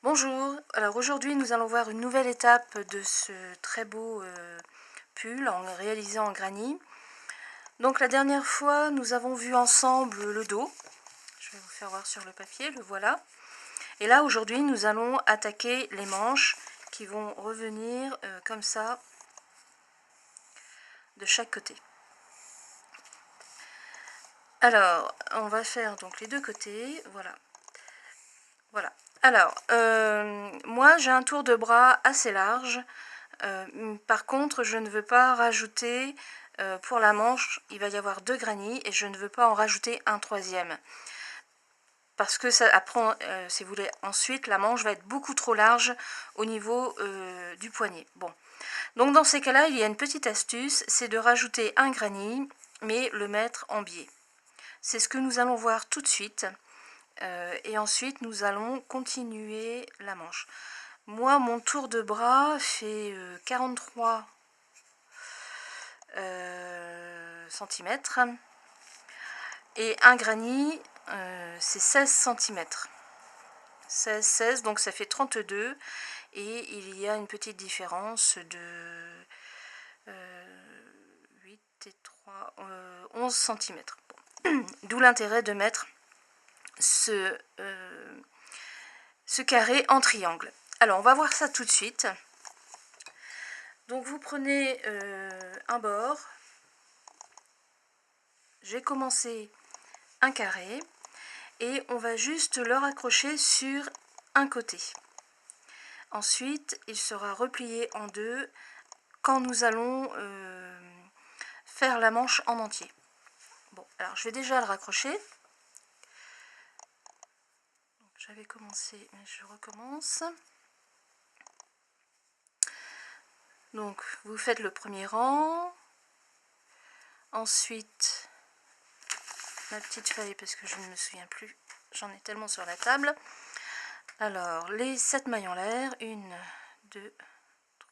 Bonjour, alors aujourd'hui nous allons voir une nouvelle étape de ce très beau pull réalisé en granit. Donc la dernière fois nous avons vu ensemble le dos, je vais vous faire voir sur le papier, le voilà. Et là aujourd'hui nous allons attaquer les manches qui vont revenir comme ça de chaque côté. Alors on va faire donc les deux côtés, voilà. Voilà. Alors, moi j'ai un tour de bras assez large. Par contre, je ne veux pas rajouter pour la manche, il va y avoir 2 granits et je ne veux pas en rajouter un troisième. Parce que ça apprend, si vous voulez, ensuite la manche va être beaucoup trop large au niveau du poignet. Bon, donc dans ces cas-là, il y a une petite astuce, c'est de rajouter un granit, mais le mettre en biais. C'est ce que nous allons voir tout de suite. Et ensuite, nous allons continuer la manche. Moi, mon tour de bras fait 43 cm. Et un granit, c'est 16 cm. 16, donc ça fait 32. Et il y a une petite différence de 8 et 3, 11 cm. Bon. D'où l'intérêt de mettre ce carré en triangle. Alors, on va voir ça tout de suite. Donc, vous prenez un bord. J'ai commencé un carré et on va juste le raccrocher sur un côté. Ensuite, il sera replié en deux quand nous allons faire la manche en entier. Bon, alors je vais déjà le raccrocher. J'avais commencé, mais je recommence. Donc, vous faites le premier rang. Ensuite, ma petite feuille, parce que je ne me souviens plus, j'en ai tellement sur la table. Alors, les 7 mailles en l'air, 1, 2,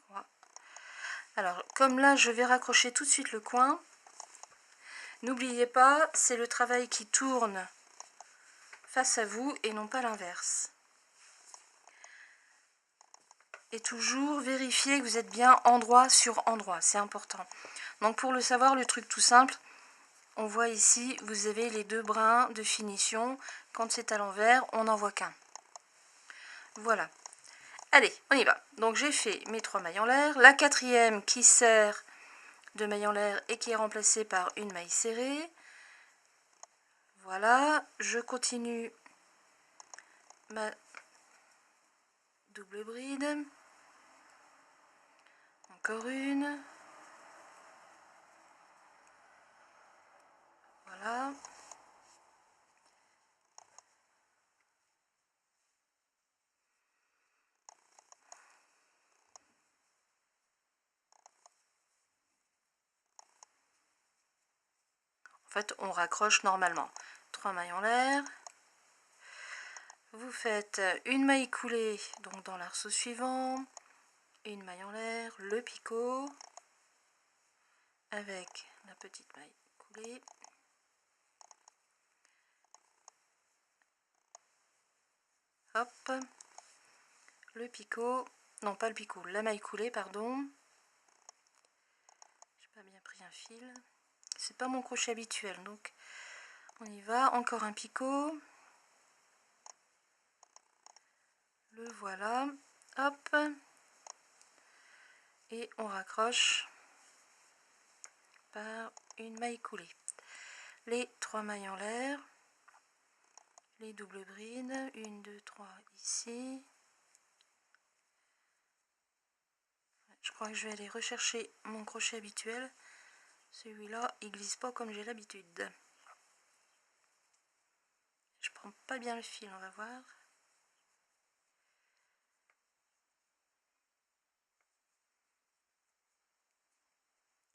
3. Alors, comme là, je vais raccrocher tout de suite le coin. N'oubliez pas, c'est le travail qui tourne face à vous et non pas l'inverse. Et toujours vérifier que vous êtes bien endroit sur endroit, c'est important. Donc pour le savoir, le truc tout simple, on voit ici, vous avez les 2 brins de finition. Quand c'est à l'envers, on n'en voit qu'un. Voilà. Allez, on y va. Donc j'ai fait mes 3 mailles en l'air. La 4e qui sert de maille en l'air et qui est remplacée par une maille serrée. Voilà, je continue ma double bride. Encore une. Voilà. En fait, on raccroche normalement. 3 mailles en l'air. Vous faites une maille coulée donc dans l'arceau suivant, une maille en l'air, le picot avec la petite maille coulée. Hop, le picot, non pas le picot, la maille coulée, pardon. J'ai pas bien pris un fil. C'est pas mon crochet habituel, donc on y va. Encore un picot. Le voilà. Hop. Et on raccroche par une maille coulée. Les 3 mailles en l'air. Les doubles brides. 1, 2, 3 ici. Je crois que je vais aller rechercher mon crochet habituel. Celui-là, il glisse pas comme j'ai l'habitude. Je prends pas bien le fil, on va voir.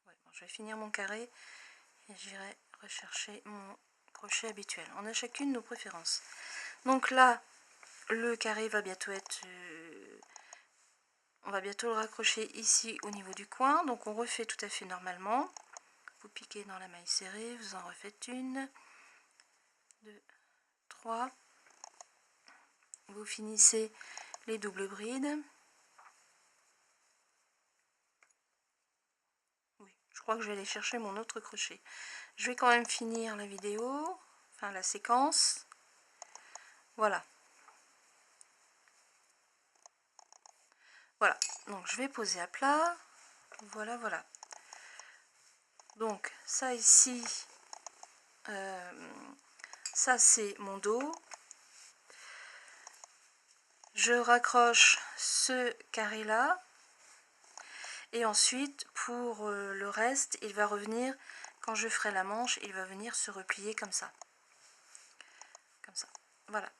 Ouais, bon, je vais finir mon carré et j'irai rechercher mon crochet habituel. On a chacune nos préférences. Donc là, le carré va bientôt être... on va bientôt le raccrocher ici au niveau du coin. Donc on refait tout à fait normalement. Vous piquez dans la maille serrée, vous en refaites une, 2, 3. Vous finissez les doubles brides. Oui, je crois que je vais aller chercher mon autre crochet. Je vais quand même finir la vidéo, enfin la séquence. Voilà. Voilà, donc je vais poser à plat. Voilà, voilà. Donc ça ici, ça c'est mon dos. Je raccroche ce carré là. Et ensuite, pour le reste, il va revenir, quand je ferai la manche, il va venir se replier comme ça. Comme ça. Voilà.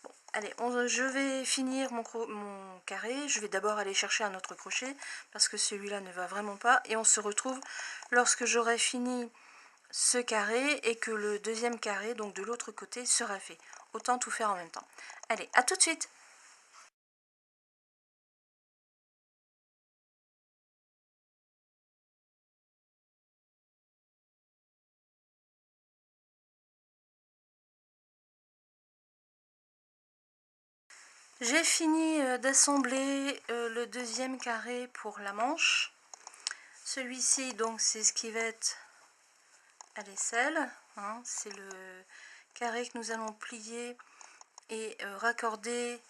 Bon, allez, je vais finir mon carré. Je vais d'abord aller chercher un autre crochet, parce que celui-là ne va vraiment pas. Et on se retrouve lorsque j'aurai fini ce carré et que le deuxième carré, donc de l'autre côté, sera fait. Autant tout faire en même temps. Allez, à tout de suite! J'ai fini d'assembler le deuxième carré pour la manche. Celui-ci, donc, c'est ce qui va être à l'aisselle. Hein, c'est le carré que nous allons plier et raccorder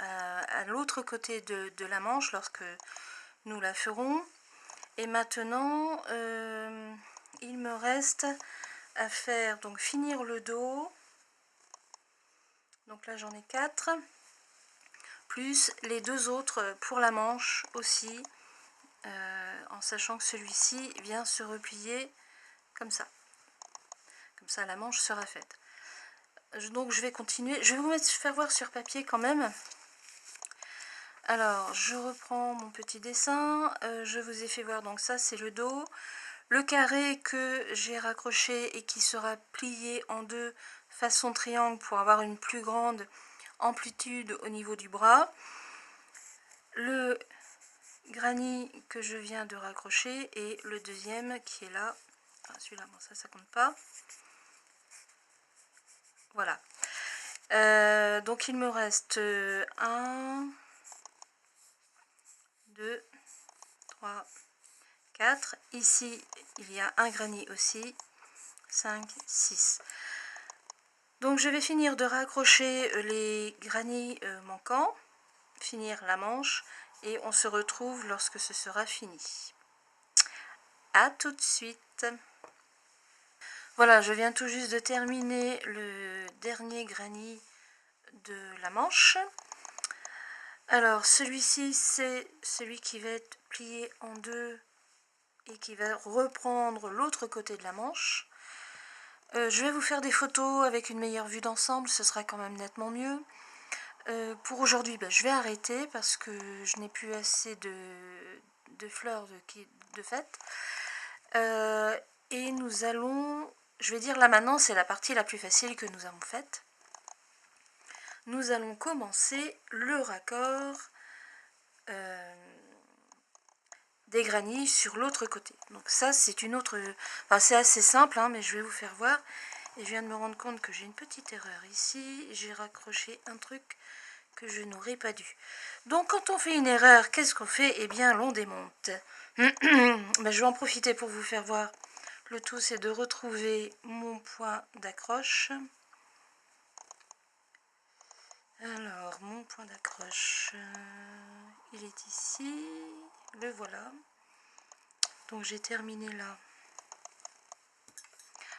à l'autre côté de la manche lorsque nous la ferons. Et maintenant, il me reste à faire, donc, finir le dos. Donc là, j'en ai 4. Plus les 2 autres pour la manche aussi. En sachant que celui-ci vient se replier comme ça. Comme ça, la manche sera faite. Donc, je vais continuer. Je vais vous faire voir sur papier quand même. Alors, je reprends mon petit dessin. Je vous ai fait voir, donc ça, c'est le dos. Le carré que j'ai raccroché et qui sera plié en 2 façon triangle pour avoir une plus grande amplitude au niveau du bras. Le granny que je viens de raccrocher et le deuxième qui est là. Enfin, celui-là, bon, ça compte pas. Voilà. Donc il me reste 1, 2, 3, 4. Ici, il y a un granny aussi. 5, 6. Donc je vais finir de raccrocher les granny manquants, finir la manche et on se retrouve lorsque ce sera fini. À tout de suite. Voilà, je viens tout juste de terminer le dernier granny de la manche. Alors celui-ci, c'est celui qui va être plié en 2 et qui va reprendre l'autre côté de la manche. Je vais vous faire des photos avec une meilleure vue d'ensemble, ce sera quand même nettement mieux. Pour aujourd'hui, je vais arrêter parce que je n'ai plus assez de fleurs de fête. Et nous allons, je vais dire là maintenant, c'est la partie la plus facile que nous avons faite. Nous allons commencer le raccord des granny sur l'autre côté. Donc ça, c'est une autre... Enfin, c'est assez simple, hein, mais je vais vous faire voir. Et je viens de me rendre compte que j'ai une petite erreur ici. J'ai raccroché un truc que je n'aurais pas dû. Donc quand on fait une erreur, qu'est-ce qu'on fait? Eh bien, l'on démonte. Je vais en profiter pour vous faire voir. Le tout, c'est de retrouver mon point d'accroche. Alors, mon point d'accroche, il est ici. Le voilà. Donc, j'ai terminé là.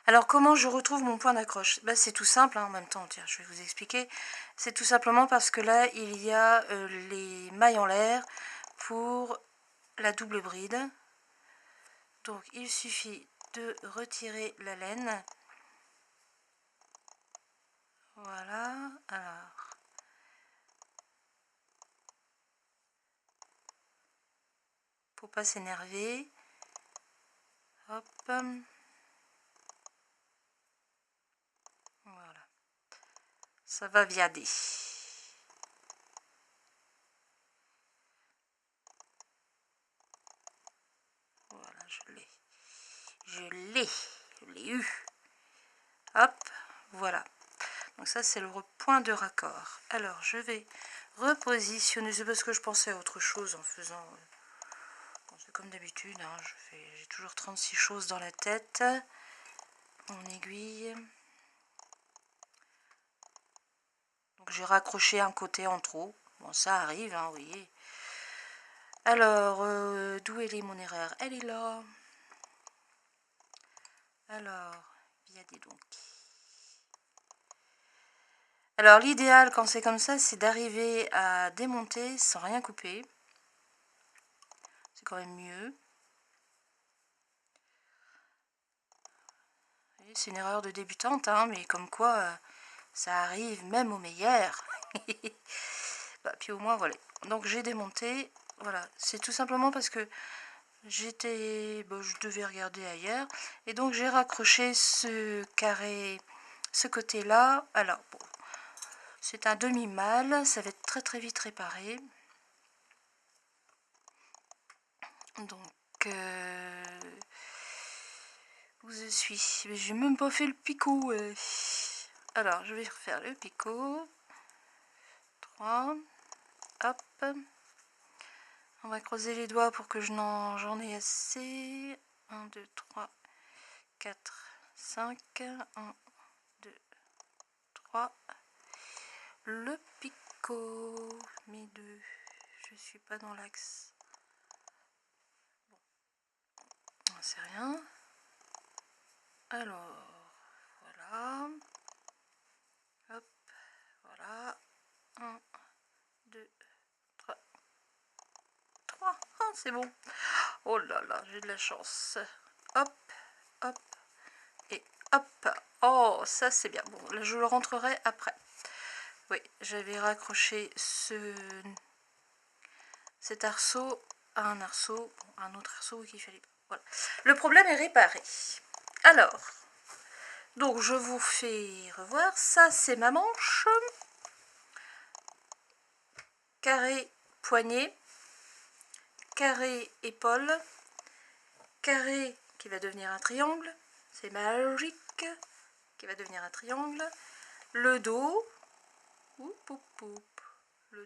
Alors, comment je retrouve mon point d'accroche? C'est tout simple, hein, en même temps, tiens, je vais vous expliquer. C'est tout simplement parce que là, il y a les mailles en l'air pour la double bride. Donc, il suffit de retirer la laine. Voilà, alors... Faut pas s'énerver. Hop. Voilà. Ça va viader. Voilà, je l'ai. Je l'ai eu. Hop, voilà. Donc ça, c'est le point de raccord. Alors, je vais repositionner. C'est parce que je pensais à autre chose en faisant... c'est comme d'habitude, hein, j'ai toujours 36 choses dans la tête. Mon aiguille. Donc j'ai raccroché un côté en trop. Bon, ça arrive, hein, vous voyez. Alors, d'où elle est mon erreur? Elle est là. Alors, bien dis donc. Alors, l'idéal quand c'est comme ça, c'est d'arriver à démonter sans rien couper. C'est quand même mieux. C'est une erreur de débutante, hein, mais comme quoi, ça arrive même aux meilleurs. Bah, puis au moins, voilà. Donc, j'ai démonté. Voilà, c'est tout simplement parce que je devais regarder ailleurs. Et donc, j'ai raccroché ce carré, ce côté-là. Alors, bon, c'est un demi-mal. Ça va être très très vite réparé. Donc, où je suis? J'ai même pas fait le picot. Alors, je vais refaire le picot. 3. Hop. On va creuser les doigts pour que j'en ai assez. 1, 2, 3, 4, 5. 1, 2, 3. Le picot. Mes deux. Je suis pas dans l'axe. Bon, c'est rien. Alors, voilà. Hop, voilà. 1, 2, 3. 3. Ah, c'est bon. Oh là là, j'ai de la chance. Hop, hop, et hop. Oh, ça c'est bien. Bon, là je le rentrerai après. Oui, j'avais raccroché cet arceau à un arceau, bon, un autre arceau qu'il fallait pas. Voilà. Le problème est réparé. Alors, donc je vous fais revoir. Ça c'est ma manche. Carré poignet, carré épaule, carré qui va devenir un triangle, c'est magique, qui va devenir un triangle, le dos, le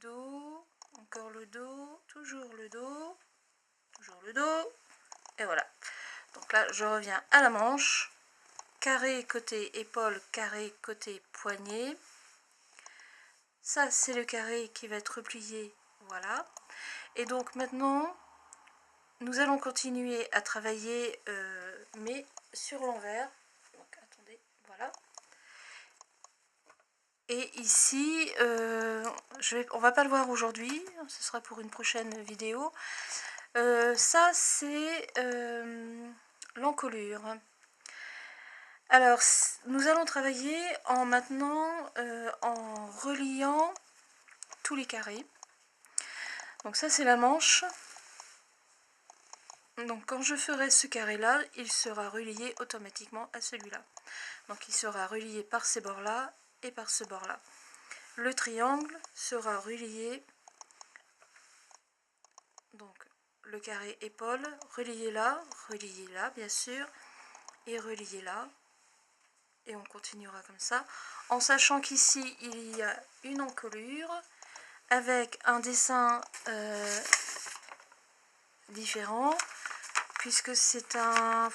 dos, encore le dos, toujours le dos, et voilà. Donc là, je reviens à la manche, carré côté épaule, carré côté poignet. Ça, c'est le carré qui va être replié, voilà. Et donc maintenant, nous allons continuer à travailler, mais sur l'envers. Donc attendez, voilà. Et ici, on va pas le voir aujourd'hui, ce sera pour une prochaine vidéo. Ça, c'est l'encolure. Alors, nous allons travailler en maintenant en reliant tous les carrés. Donc ça, c'est la manche. Donc quand je ferai ce carré-là, il sera relié automatiquement à celui-là. Donc il sera relié par ces bords-là et par ce bord-là. Le triangle sera relié, donc le carré épaule, relié là bien sûr, et relié là. Et on continuera comme ça, en sachant qu'ici il y a une encolure avec un dessin différent, puisque c'est un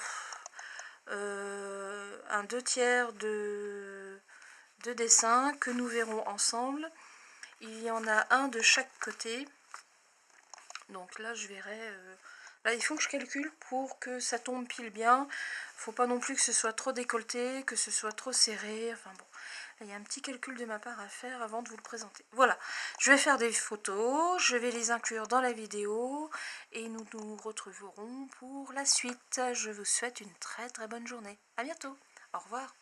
2/3 de dessin que nous verrons ensemble. Il y en a un de chaque côté. Donc là, je verrai... là, il faut que je calcule pour que ça tombe pile bien. Faut pas non plus que ce soit trop décolleté, que ce soit trop serré. Enfin bon, il y a un petit calcul de ma part à faire avant de vous le présenter. Voilà, je vais faire des photos, je vais les inclure dans la vidéo et nous nous retrouverons pour la suite. Je vous souhaite une très très bonne journée. À bientôt. Au revoir.